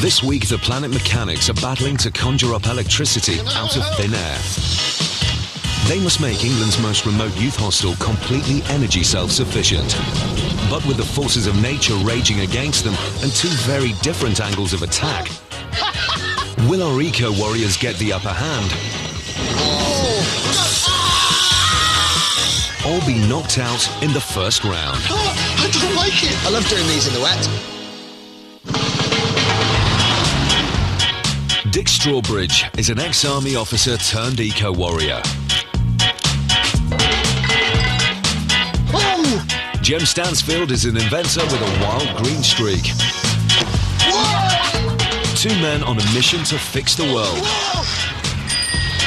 This week, the Planet Mechanics are battling to conjure up electricity out of thin air. They must make England's most remote youth hostel completely energy self-sufficient. But with the forces of nature raging against them and two very different angles of attack, will our eco-warriors get the upper hand? Or be knocked out in the first round? I don't like it. I love doing these in the wet. Dick Strawbridge is an ex-army officer turned eco-warrior. Jem Stansfield is an inventor with a wild green streak. Two men on a mission to fix the world.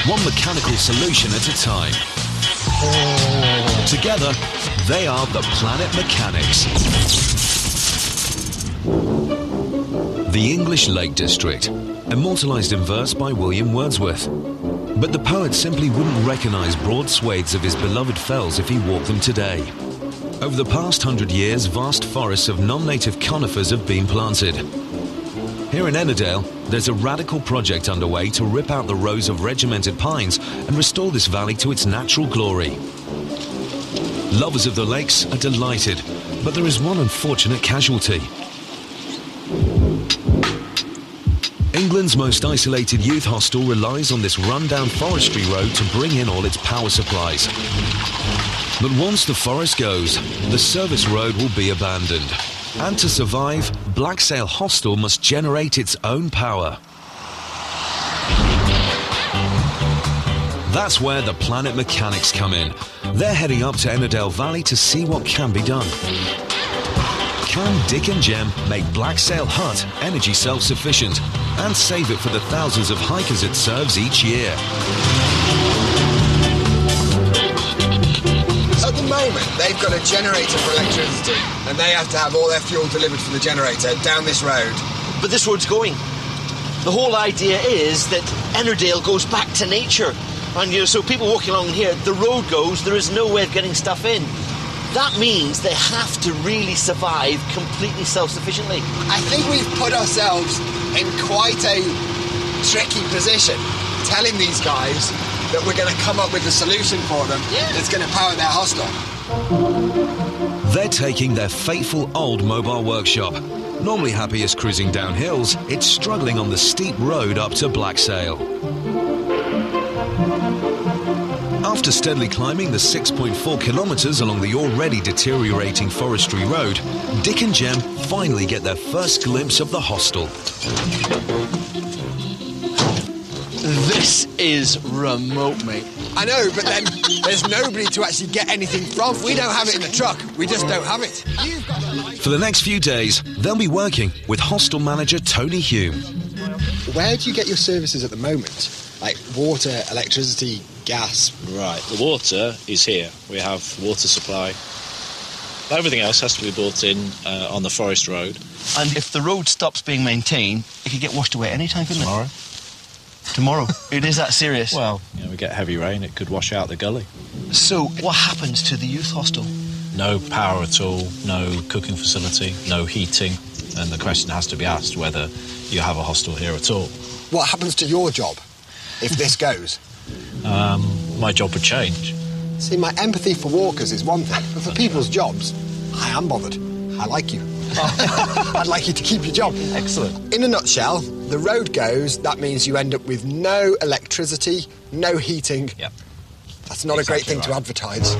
One mechanical solution at a time. Together, they are the Planet Mechanics. The English Lake District, immortalised in verse by William Wordsworth. But the poet simply wouldn't recognise broad swathes of his beloved fells if he walked them today. Over the past 100 years, vast forests of non-native conifers have been planted. Here in Ennerdale, there's a radical project underway to rip out the rows of regimented pines and restore this valley to its natural glory. Lovers of the lakes are delighted, but there is one unfortunate casualty. England's most isolated youth hostel relies on this rundown forestry road to bring in all its power supplies. But once the forest goes, the service road will be abandoned. And to survive, Blacksail Hostel must generate its own power. That's where the Planet Mechanics come in. They're heading up to Ennerdale Valley to see what can be done. Can Dick and Jem make Blacksail Hut energy self-sufficient and save it for the thousands of hikers it serves each year? At the moment, they've got a generator for electricity, and they have to have all their fuel delivered from the generator down this road. But this road's going. The whole idea is that Ennerdale goes back to nature. And so people walking along here, the road goes, there is no way of getting stuff in. That means they have to really survive completely self-sufficiently. I think we've put ourselves in quite a tricky position, telling these guys that we're going to come up with a solution for them that's going to power their hostel. They're taking their fateful old mobile workshop. Normally happy as cruising down hills, it's struggling on the steep road up to Blacksail. After steadily climbing the 6.4 kilometres along the already deteriorating forestry road, Dick and Jem finally get their first glimpse of the hostel. This is remote, mate. I know, but then there's nobody to actually get anything from. We don't have it in the truck. We just don't have it. For the next few days, they'll be working with hostel manager Tony Hume. Where do you get your services at the moment? Like water, electricity, gas? Right, the water is here. We have water supply. Everything else has to be brought in on the forest road. And if the road stops being maintained, it could get washed away any time, couldn't Tomorrow. it? Tomorrow? It is that serious? Well, we get heavy rain, it could wash out the gully. So, what happens to the youth hostel? No power at all, no cooking facility, no heating, and the question has to be asked whether you have a hostel here at all. What happens to your job if this goes? My job would change. See, my empathy for walkers is one thing, but for people's jobs, I am bothered. I like you. I'd like you to keep your job. Excellent. In a nutshell, the road goes, that means you end up with no electricity, no heating. Yep. That's not a great thing to advertise.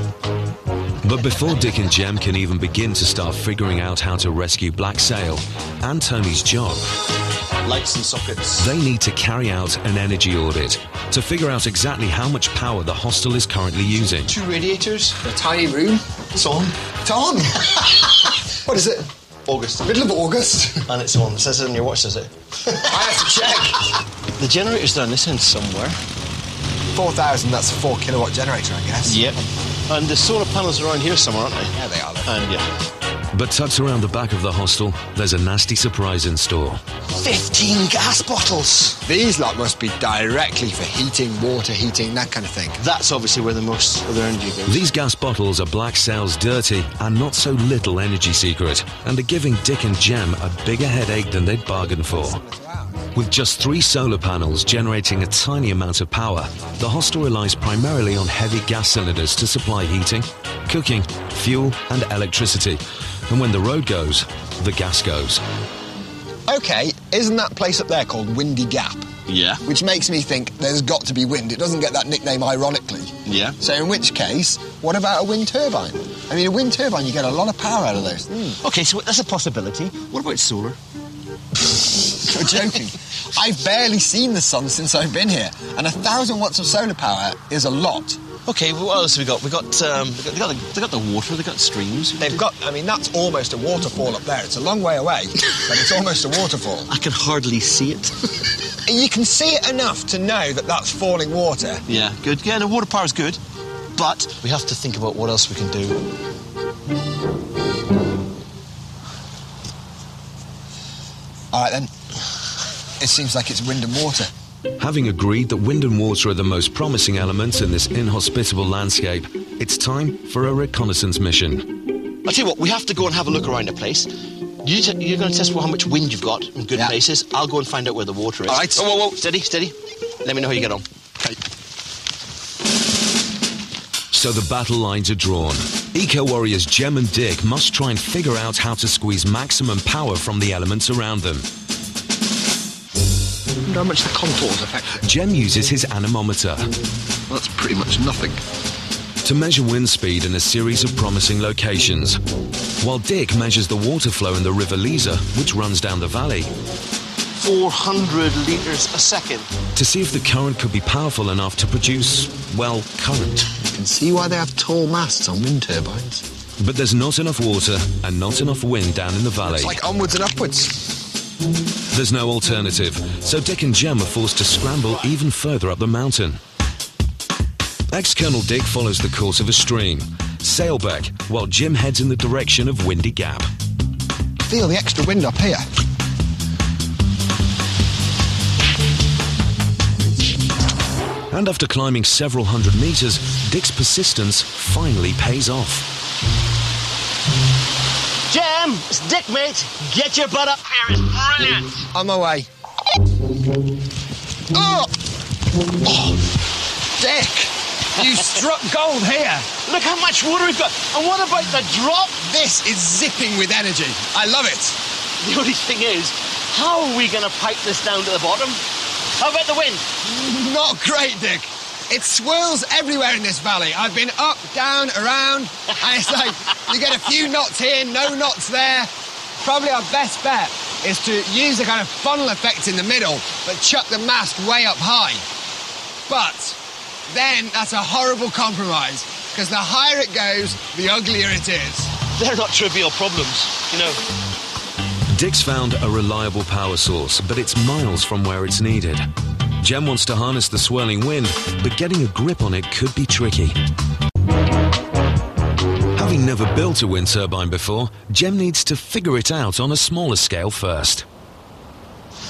But before Dick and Jem can even begin to start figuring out how to rescue Blacksail and Tony's job, Lights and sockets. they need to carry out an energy audit to figure out exactly how much power the hostel is currently using. 2 radiators. A tiny room. It's on. It's on! What is it? August. Middle of August? And it's on. It says it on your watch, does it? I have to check. The generator's down this end somewhere. 4,000, that's a 4 kilowatt generator, I guess. Yep. And the solar panels are around here somewhere, aren't they? Yeah, they are. And yeah. But tucked around the back of the hostel, there's a nasty surprise in store. 15 gas bottles! These lot must be directly for heating, water heating, that kind of thing. That's obviously where the most of their energy goes. These gas bottles are Black Sail's dirty and not so little energy secret, and are giving Dick and Jem a bigger headache than they'd bargained for. With just 3 solar panels generating a tiny amount of power, the hostel relies primarily on heavy gas cylinders to supply heating, cooking, fuel and electricity. And when the road goes, the gas goes. OK, isn't that place up there called Windy Gap? Yeah. Which makes me think there's got to be wind. It doesn't get that nickname ironically. Yeah. So in which case, what about a wind turbine? I mean, a wind turbine, you get a lot of power out of those. OK, so that's a possibility. What about solar? You're joking. I've barely seen the sun since I've been here, and 1,000 watts of solar power is a lot. OK, well, what else have we got? They got the water, they've got streams. They've got, I mean, that's almost a waterfall up there. It's a long way away, but it's almost a waterfall. I can hardly see it. You can see it enough to know that that's falling water. Yeah, good. Yeah, the water power is good, but we have to think about what else we can do. All right, then. It seems like it's wind and water. Having agreed that wind and water are the most promising elements in this inhospitable landscape, it's time for a reconnaissance mission. I'll tell you what, we have to go and have a look around the place. You're going to test how much wind you've got in good places. I'll go and find out where the water is. All right. Oh, whoa, steady. Let me know how you get on. Okay. So the battle lines are drawn. Eco-warriors Jem and Dick must try and figure out how to squeeze maximum power from the elements around them. I wonder how much the contours affect. Jem uses his anemometer. Well, that's pretty much nothing. To measure wind speed in a series of promising locations, while Dick measures the water flow in the River Lisa, which runs down the valley, 400 litres a second. to see if the current could be powerful enough to produce, well, current. You can see why they have tall masts on wind turbines. But there's not enough water and not enough wind down in the valley. It's like onwards and upwards. There's no alternative, so Dick and Jem are forced to scramble even further up the mountain. Ex-Colonel Dick follows the course of a stream, Sailbeck, while Jem heads in the direction of Windy Gap. Feel the extra wind up here. And after climbing several hundred metres, Dick's persistence finally pays off. Jem, it's Dick, mate. Get your butt up here. It's brilliant. On my way. Oh! Dick! You struck gold here. Look how much water we've got. And what about the drop? This is zipping with energy. I love it. The only thing is, how are we going to pipe this down to the bottom? How about the wind? Not great, Dick. It swirls everywhere in this valley. I've been up, down, around, and it's like you get a few knots here, no knots there. Probably our best bet is to use a kind of funnel effect in the middle, but chuck the mast way up high. But then that's a horrible compromise, because the higher it goes, the uglier it is. They're not trivial problems, you know. Dick's found a reliable power source, but it's miles from where it's needed. Jem wants to harness the swirling wind, but getting a grip on it could be tricky. Having never built a wind turbine before, Jem needs to figure it out on a smaller scale first.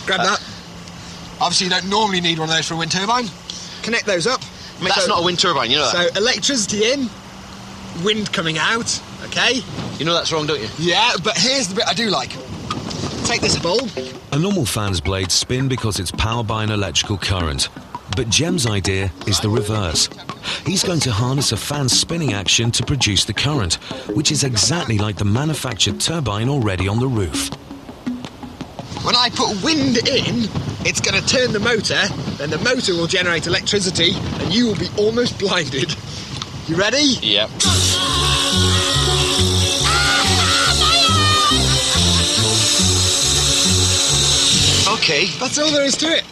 Grab that. Obviously, you don't normally need one of those for a wind turbine. Connect those up. That's not a wind turbine, you know that? So, electricity in, wind coming out, OK? You know that's wrong, don't you? Yeah, but here's the bit I do like. Take this bulb. A normal fan's blade spin because it's powered by an electrical current. But Jem's idea is the reverse. He's going to harness a fan's spinning action to produce the current, which is exactly like the manufactured turbine already on the roof. When I put wind in, it's going to turn the motor, then the motor will generate electricity, and you will be almost blinded. You ready? Yep. Okay. That's all there is to it.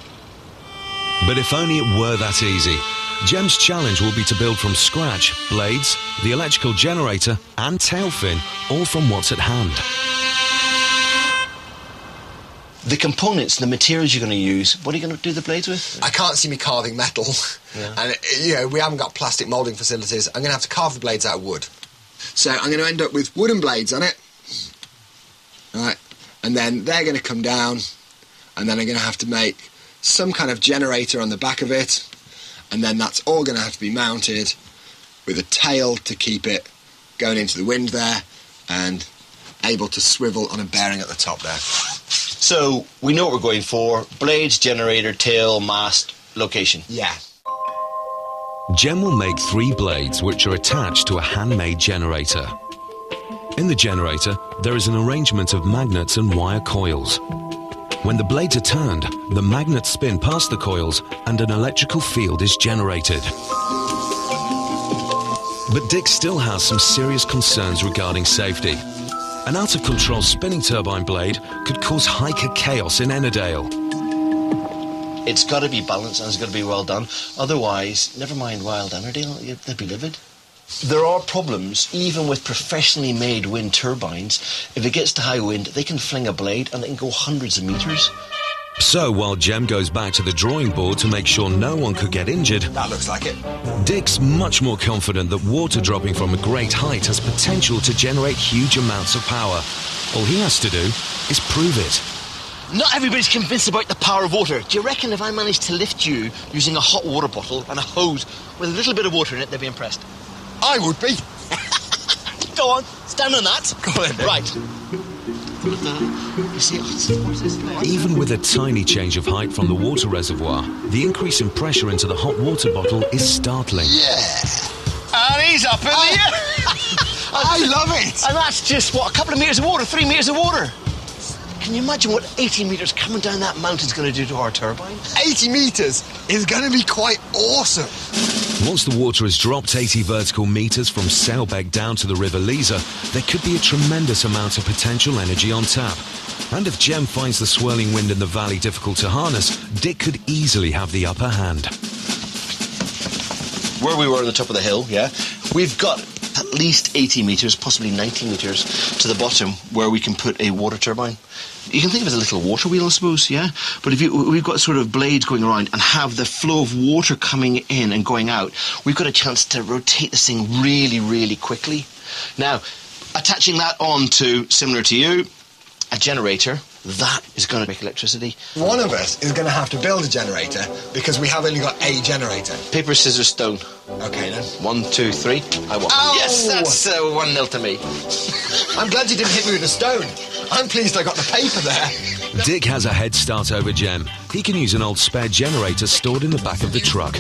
But if only it were that easy. Jem's challenge will be to build from scratch blades, the electrical generator and tail fin, all from what's at hand. The components, the materials you're going to use, what are you going to do the blades with? I can't see me carving metal. Yeah. And, you know, we haven't got plastic moulding facilities. I'm going to have to carve the blades out of wood. So I'm going to end up with wooden blades on it, right? And then they're going to come down, and then I'm going to have to make some kind of generator on the back of it, and then that's all going to have to be mounted with a tail to keep it going into the wind there, and able to swivel on a bearing at the top there. So we know what we're going for: blades, generator, tail, mast, location. Yeah. Jem will make 3 blades which are attached to a handmade generator. In the generator, there is an arrangement of magnets and wire coils. When the blades are turned, the magnets spin past the coils and an electrical field is generated. But Dick still has some serious concerns regarding safety. An out-of-control spinning turbine blade could cause hiker chaos in Ennerdale. It's got to be balanced and it's got to be well done. Otherwise, never mind Wild Ennerdale, they'd be livid. There are problems, even with professionally made wind turbines. If it gets to high wind, they can fling a blade and they can go hundreds of metres. So, while Jem goes back to the drawing board to make sure no one could get injured, That looks like it. Dick's much more confident that water dropping from a great height has potential to generate huge amounts of power. All he has to do is prove it. Not everybody's convinced about the power of water. Do you reckon if I managed to lift you using a hot water bottle and a hose with a little bit of water in it, they'd be impressed? I would be. Go on, stand on that. Go on, then. Right. You see, what's this? Even with a tiny change of height from the water reservoir, the increase in pressure into the hot water bottle is startling. Yeah. And he's up in the air. I love it. And that's just, what, a couple of metres of water, 3 metres of water. Can you imagine what 80 metres coming down that mountain's going to do to our turbine? 80 metres is going to be quite awesome. Once the water has dropped 80 vertical metres from Sailbeck down to the River Leaser, there could be a tremendous amount of potential energy on tap. And if Jem finds the swirling wind in the valley difficult to harness, Dick could easily have the upper hand. Where we were at the top of the hill, yeah, we've got at least 80 metres, possibly 90 metres to the bottom where we can put a water turbine. You can think of it as a little water wheel, I suppose, yeah? But if we've got sort of blades going around and have the flow of water coming in and going out, we've got a chance to rotate this thing really, really quickly. Now, attaching that on to, similar to you, a generator, that is going to make electricity. One of us is going to have to build a generator because we have only got a generator. Paper, scissors, stone. Okay, then. 1, 2, 3. I won. Ow! Yes, that's 1-0 to me. I'm glad you didn't hit me with a stone. I'm pleased I got the paper there. Dick has a head start over Jem. He can use an old spare generator stored in the back of the truck.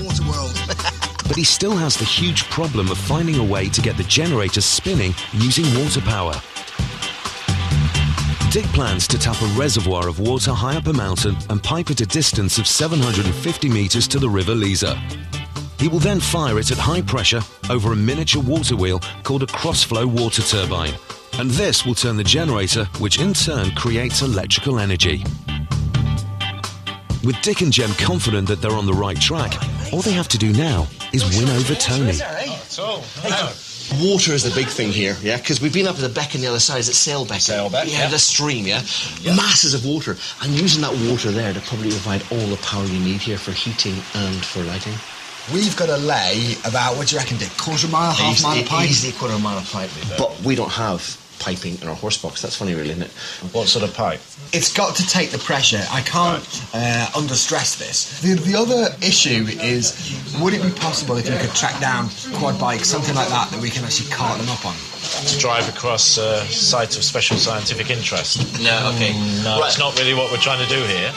But he still has the huge problem of finding a way to get the generator spinning using water power. Dick plans to tap a reservoir of water high up a mountain and pipe it a distance of 750 metres to the River Leaser. He will then fire it at high pressure over a miniature water wheel called a cross-flow water turbine. And this will turn the generator, which in turn creates electrical energy. With Dick and Jem confident that they're on the right track, all they have to do now is win over Tony. Water is the big thing here, yeah? Because we've been up at the beck on the other side, it's Sailbeck. Sailbeck, yeah. The stream, yeah? Masses of water. And using that water there to probably provide all the power you need here for heating and for lighting. We've got to lay about, what do you reckon, Dick? Quarter mile, half mile of pipe? Easily a quarter mile of pipe. But we don't have piping in our horse box. That's funny, really, isn't it? What sort of pipe? It's got to take the pressure. I can't understress this. The other issue is, would it be possible if you could track down quad bikes, something like that we can actually cart them up on? To drive across sites of special scientific interest? No, okay. No, It's not really what we're trying to do here.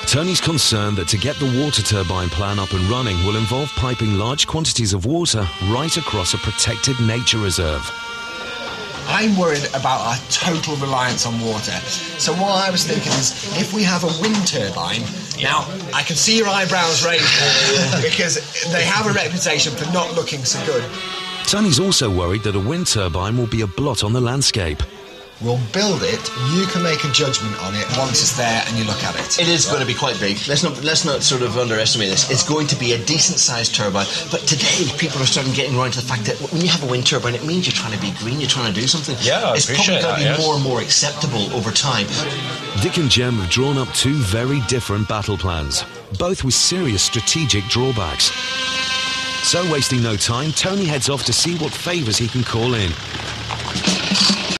Tony's concerned that to get the water turbine plan up and running will involve piping large quantities of water right across a protected nature reserve. I'm worried about our total reliance on water. So what I was thinking is, if we have a wind turbine, now I can see your eyebrows raised because they have a reputation for not looking so good. Tony's also worried that a wind turbine will be a blot on the landscape. We'll build it, you can make a judgment on it once it's there and you look at it. It is going to be quite big. Let's not sort of underestimate this. It's going to be a decent-sized turbine. But today, people are starting getting around to the fact that when you have a wind turbine, it means you're trying to be green, you're trying to do something. Yeah, I it's appreciate probably that, going to be more and more acceptable over time. Dick and Jem have drawn up 2 very different battle plans, both with serious strategic drawbacks. So, wasting no time, Tony heads off to see what favours he can call in.